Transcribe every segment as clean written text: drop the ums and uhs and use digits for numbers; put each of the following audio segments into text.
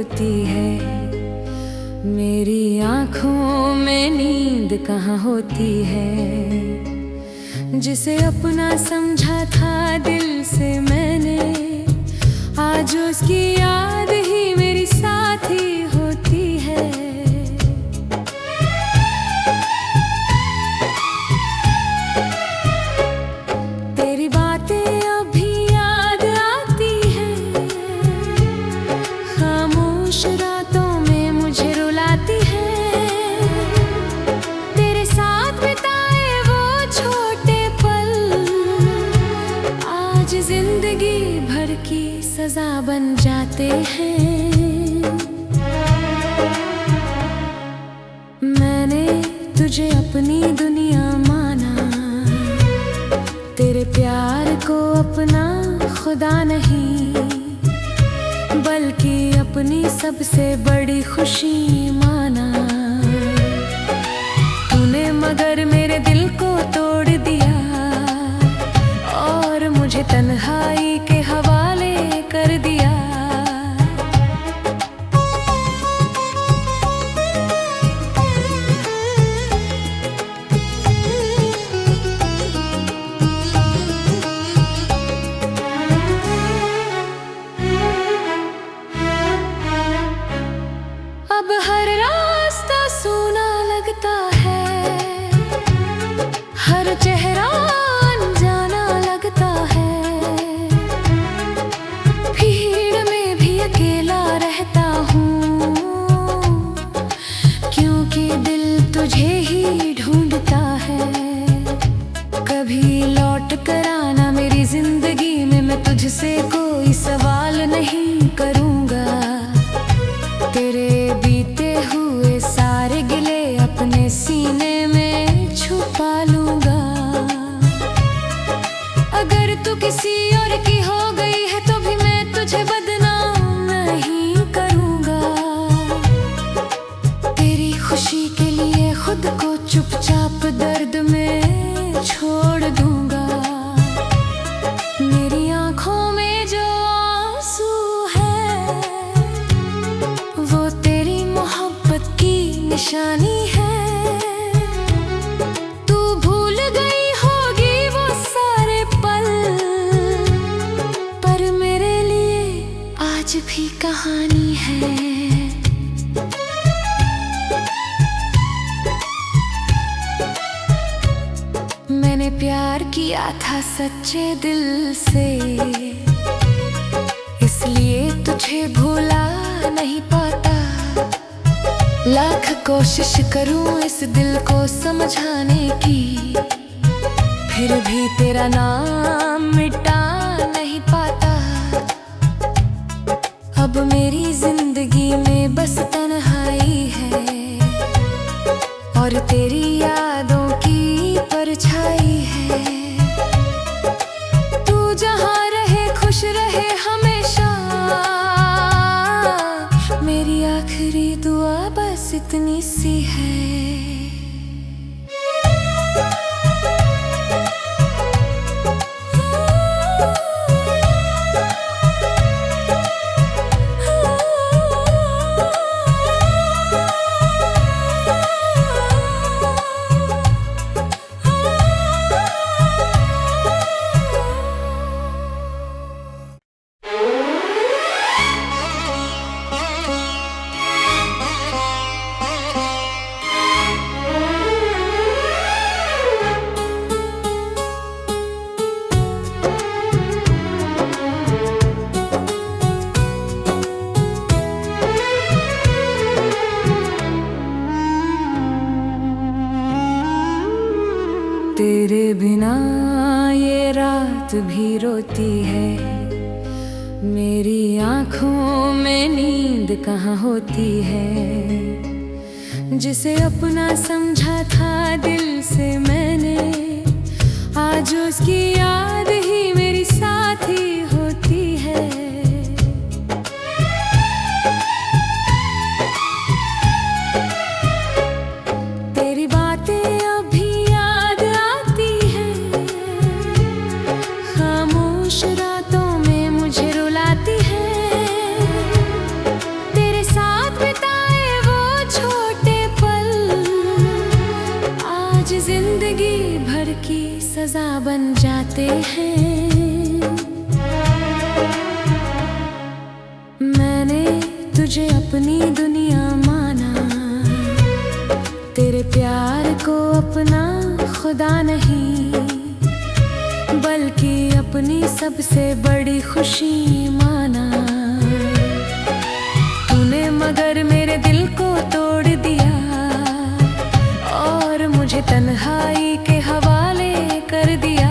रोती है। मेरी आँखों में नींद कहाँ होती है। जिसे अपना समझा था दिल से मैंने, आज उसकी याद ही मेरी साथी होती है। तेरी बातें अभी याद आती हैं, खामोश रातों में मुझे रुलाती हैं। तेरे साथ बिताए वो छोटे पल आज जिंदगी भर की सजा बन जाते हैं। मैंने तुझे अपनी दुनिया माना, तेरे प्यार को अपना खुदा नहीं, बल्कि अपनी सबसे बड़ी खुशी माना। तूने मगर मेरे दिल को तोड़ दिया और मुझे तन्हाई के हवाले कर दिया। अब हर रास्ता सूना लगता है, हर चेहरा अनजाना लगता है। भीड़ में भी अकेला रहता हूँ, क्योंकि दिल तुझे ही ढूंढता है। कभी लौट कर आना मेरी जिंदगी में, मैं तुझसे कोई सवाल नहीं करूँगा। तेरे बीते हुए सारे गिले अपने सीने में छुपा लूंगा। अगर तू किसी और की हो गई है तो भी मैं तुझे बदनाम नहीं करूंगा। तेरी खुशी के लिए खुद को चुपचाप दर्द में छोड़ दूंगा। मेरी आंखों में जो आंसू है वो तेरी मोहब्बत की निशानी है। तू भूल गई होगी वो सारे पल, पर मेरे लिए आज भी कहानी है। मैंने प्यार किया था सच्चे दिल से, इसलिए तुझे भूला नहीं पाता। लाख कोशिश करूं इस दिल को समझाने की, फिर भी तेरा नाम मिटा नहीं पाता। अब मेरी जिंदगी में बस तन्हाई है और तेरी यादों की परछाई है। तू जहाँ रहे खुश रहे हमेशा, मेरी आखिरी दुआ बस इतनी सी है। तेरे बिना ये रात भी रोती है। मेरी आँखों में नींद कहाँ होती है। जिसे अपना समझा था दिल से मैंने, आज उसकी याद ही मेरी साथी होती है। तेरी बातें अभी याद आती हैं, खामोश रातों में मुझे रुलाती हैं। तेरे सजा बन जाते हैं। मैंने तुझे अपनी दुनिया माना, तेरे प्यार को अपना खुदा नहीं, बल्कि अपनी सबसे बड़ी खुशी माना। तूने मगर मेरे दिल को तोड़ दिया और मुझे तन्हाई के हवाले कर दिया।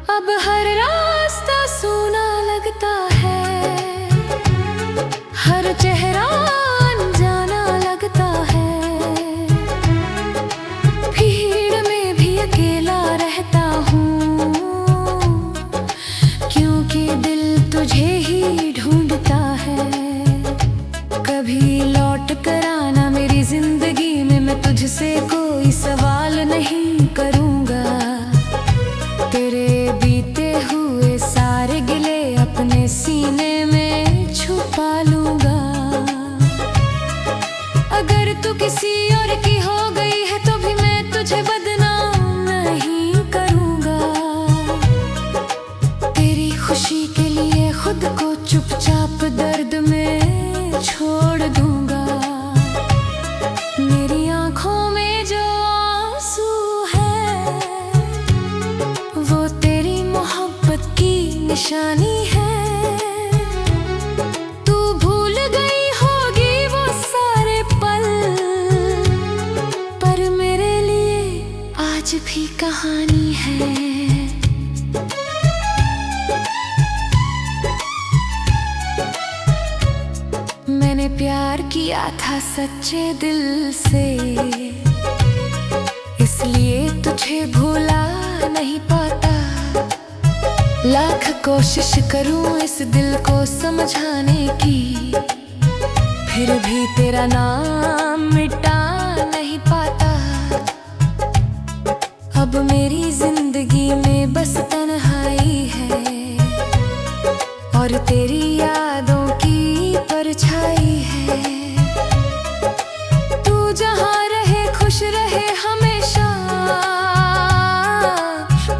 अब हर रास्ता सूना लगता है, हर चेहरा अनजाना लगता है। भीड़ में भी अकेला रहता हूँ, क्योंकि दिल तुझे ही ढूंढता है। कभी लौट कर आना मेरी जिंदगी में, मैं तुझसे कोई सवाल नहीं करूँगा। तेरे बीते हुए सारे गिले अपने सीने में छुपा लूंगा। अगर तू किसी और की हो गई है तो भी मैं तुझे बदनाम नहीं करूंगा। तेरी खुशी के लिए खुद को चुपचाप दर्द में छोड़ दूंगा। मेरी आंखों में जो आंसू है वो तेरी मोहब्बत की निशानी है। तू भूल गई होगी वो सारे पल, पर मेरे लिए आज भी कहानी है। मैंने प्यार किया था सच्चे दिल से, इसलिए तुझे भूला नहीं पाता। लाख कोशिश करूं इस दिल को समझाने की, फिर भी तेरा नाम मिटा नहीं पाता। अब मेरी जिंदगी में बस तन्हाई है और तेरी यादों की परछाई है। तू जहाँ रहे खुश रहे हमेशा,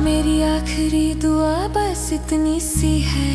मेरी आखिरी दुआ बस इतनी सी है।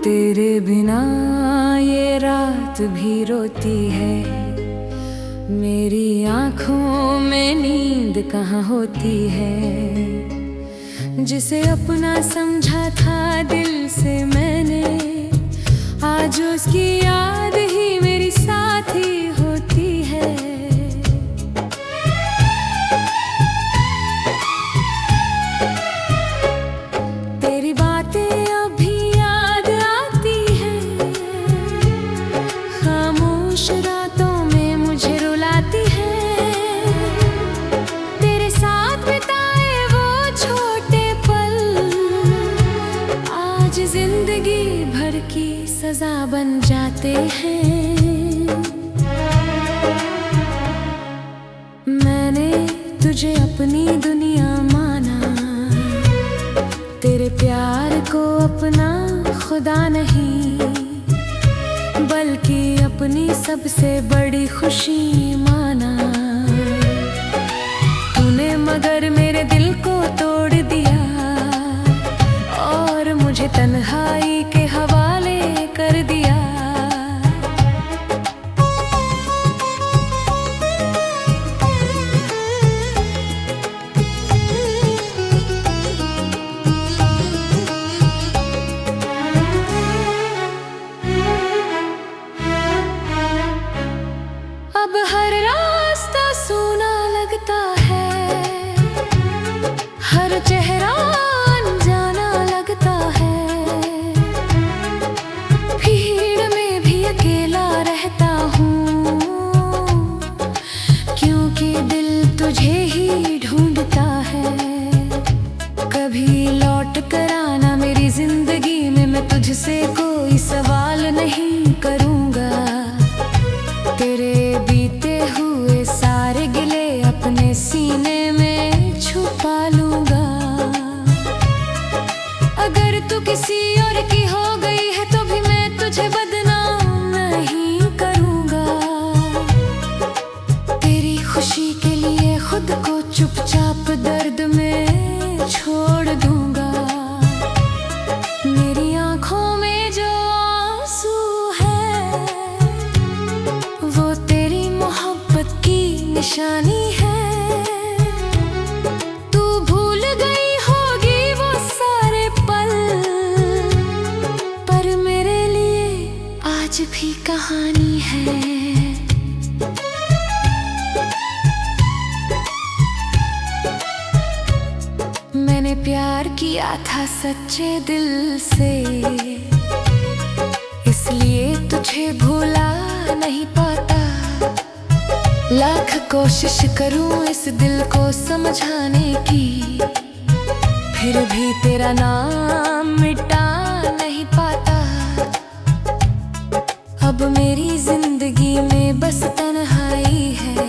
तेरे बिना ये रात भी रोती है, मेरी आँखों में नींद कहाँ होती है। जिसे अपना समझा था दिल से मैंने, आज उसकी याद ही मेरी साथी होती है। तेरी बातें अभी याद आती हैं, खामोश रातों में मुझे रुलाती हैं। तेरे साथ बिताए वो छोटे पल आज जिंदगी भर की सजा बन जाते हैं। मैंने तुझे अपनी दुनिया माना, तेरे प्यार को अपना खुदा नहीं, बल्कि अपनी सबसे बड़ी खुशी माना। तूने मगर मेरे दिल को तोड़ दिया और मुझे तन्हाई के हवाले कर दिया। तुझसे कोई सवाल नहीं करूँगा। तेरे बीते हुए सारे गिले अपने सीने में छुपा लूँगा। अगर तू किसी और की हो गई है तो भी मैं तुझे बदनाम नहीं करूँगा। तेरी खुशी के लिए खुद को चुपचाप दर्द में छोड़ दूँगा। मेरी आँखों में जो आंसू है वो तेरी मोहब्बत की निशानी है। तू भूल गई होगी वो सारे पल, पर मेरे लिए आज भी कहानी है। मैंने प्यार किया था सच्चे दिल से, इसलिए तुझे भूला नहीं पाता। लाख कोशिश करूं इस दिल को समझाने की, फिर भी तेरा नाम मिटा नहीं पाता। अब मेरी जिंदगी में बस तन्हाई है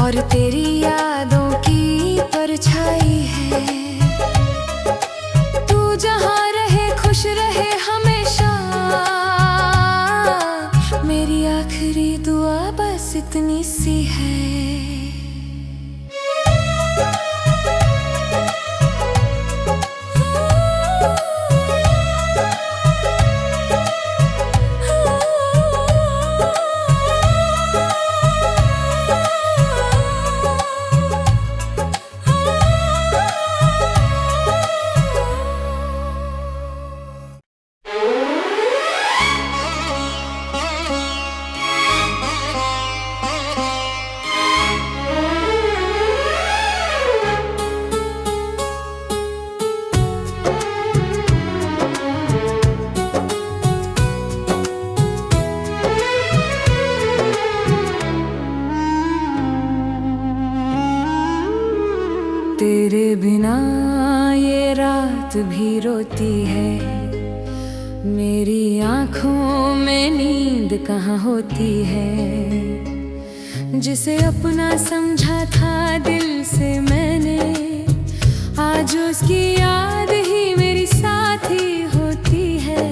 और तेरी यादों की परछाई है। तू जहाँ रहे खुश रहे हमेशा, मेरी आखिरी दुआ बस इतनी सी है। तेरे बिना ये रात भी रोती है, मेरी आँखों में नींद कहाँ होती है। जिसे अपना समझा था दिल से मैंने, आज उसकी याद ही मेरी साथी होती है।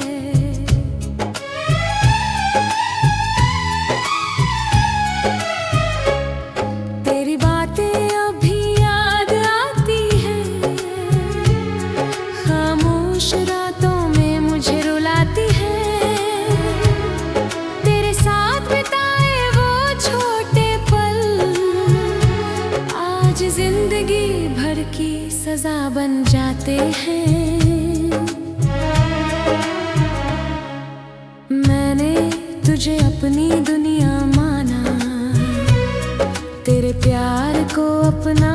तेरी बातें अभी याद आती है, खामोश रातों में मुझे रुलाती है। तेरे साथ बिताए वो छोटे पल आज जिंदगी भर की सजा बन जाते हैं। मैंने तुझे अपनी दुनिया माना, तेरे प्यार को अपना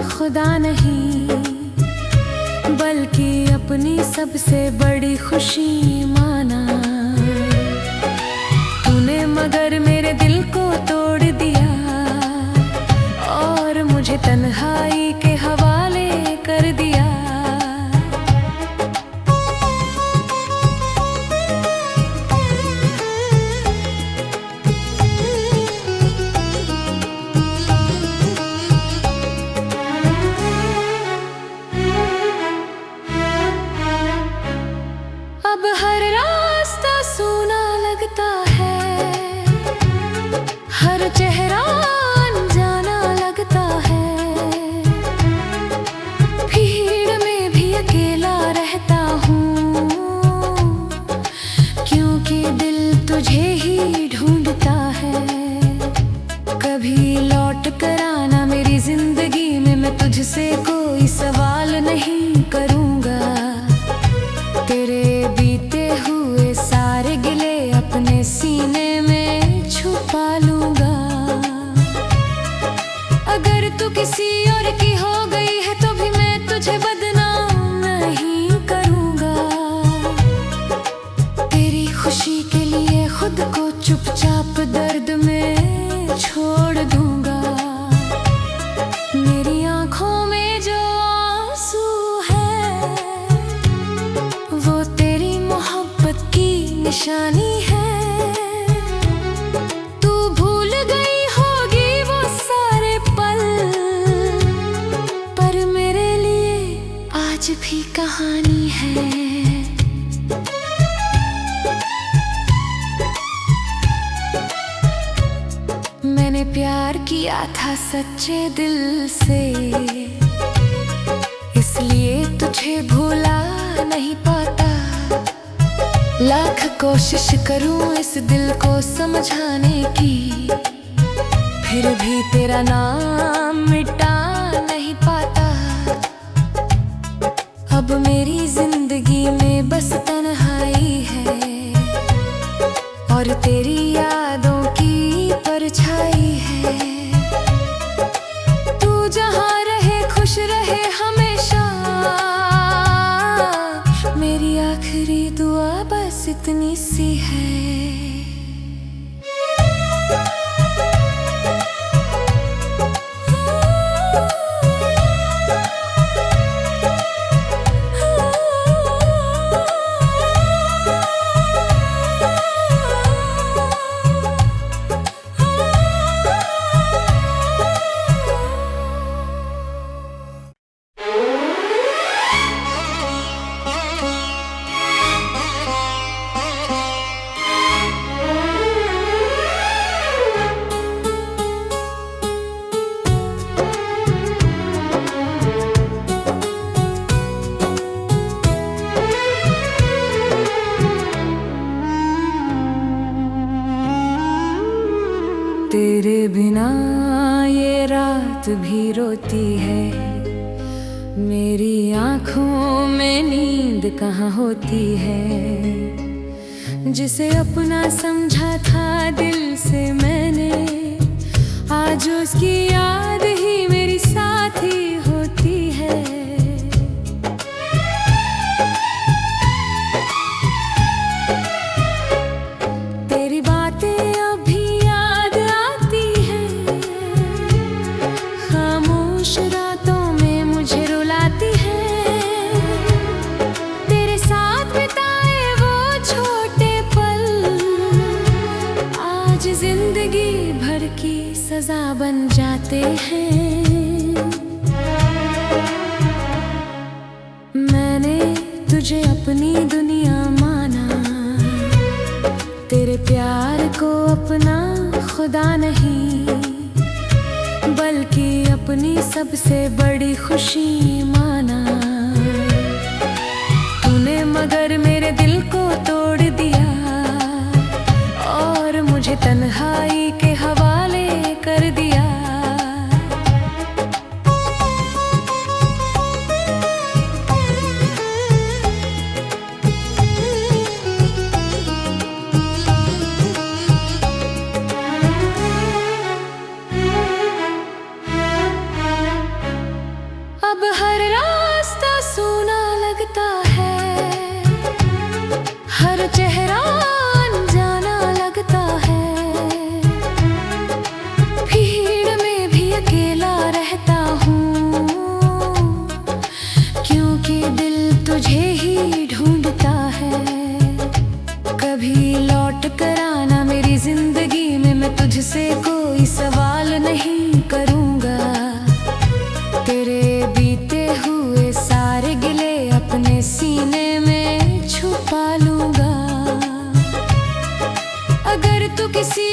खुदा नहीं, बल्कि अपनी सबसे बड़ी खुशी माना। तूने मगर मेरे दिल को तोड़ दिया और मुझे तन्हाई के हवाले कर दिया। अब हर रास्ता सूना लगता है, हर चेहरा अनजाना लगता है। भीड़ में भी अकेला रहता हूँ, क्योंकि दिल तुझे ही ढूंढता है। कभी लौट कर आना मेरी जिंदगी में, मैं तुझसे कोई सवाल नहीं करूँगा। तेरे बीते हुए सारे गिले अपने सीने में छुपा लूँगा। अगर तू किसी और की हो गई है तो भी मैं तुझे बदनाम नहीं करूँगा। तेरी खुशी के लिए खुद को चुपचाप दर्द में छोड़ दूँगा। मेरी आँखों में जो आंसू है वो तेरे निशानी है। तू भूल गई होगी वो सारे पल, पर मेरे लिए आज भी कहानी है। मैंने प्यार किया था सच्चे दिल से, इसलिए तुझे भूला नहीं पाता। लाख कोशिश करूं इस दिल को समझाने की, फिर भी तेरा नाम मिटा नहीं पाता। अब मेरी जिंदगी में बस तन्हाई है और तेरी यादों की परछाई है। तू जहाँ रहे खुश रहे हमेशा, मेरी आखिरी दुआ बस इतनी सी है। तेरे बिना ये रात भी रोती है, मेरी आँखों में नींद कहाँ होती है। जिसे अपना समझा था दिल से मैंने, आज उसकी याद ही मेरी साथी होती है। तेरी बातें रातों में मुझे रुलाती है। तेरे साथ बिताए वो छोटे पल आज जिंदगी भर की सजा बन जाते हैं। मैंने तुझे अपनी दुनिया माना, तेरे प्यार को अपना खुदा नहीं, बल्कि अपनी सबसे बड़ी खुशी माना। तूने मगर मेरे दिल को तोड़ दिया और मुझे तन्हाई के हवाले कर दिया। अब हर रास्ता सूना लगता है, हर चेहरा अनजाना लगता है। भीड़ में भी अकेला रहता हूँ, क्योंकि दिल तुझे ही ढूंढता है। कभी लौट कर आना मेरी जिंदगी में, मैं तुझसे कोई सवाल नहीं करूँगा। तेरे बीते हुए सारे गिले अपने सीने में छुपा लूंगा। अगर तू किसी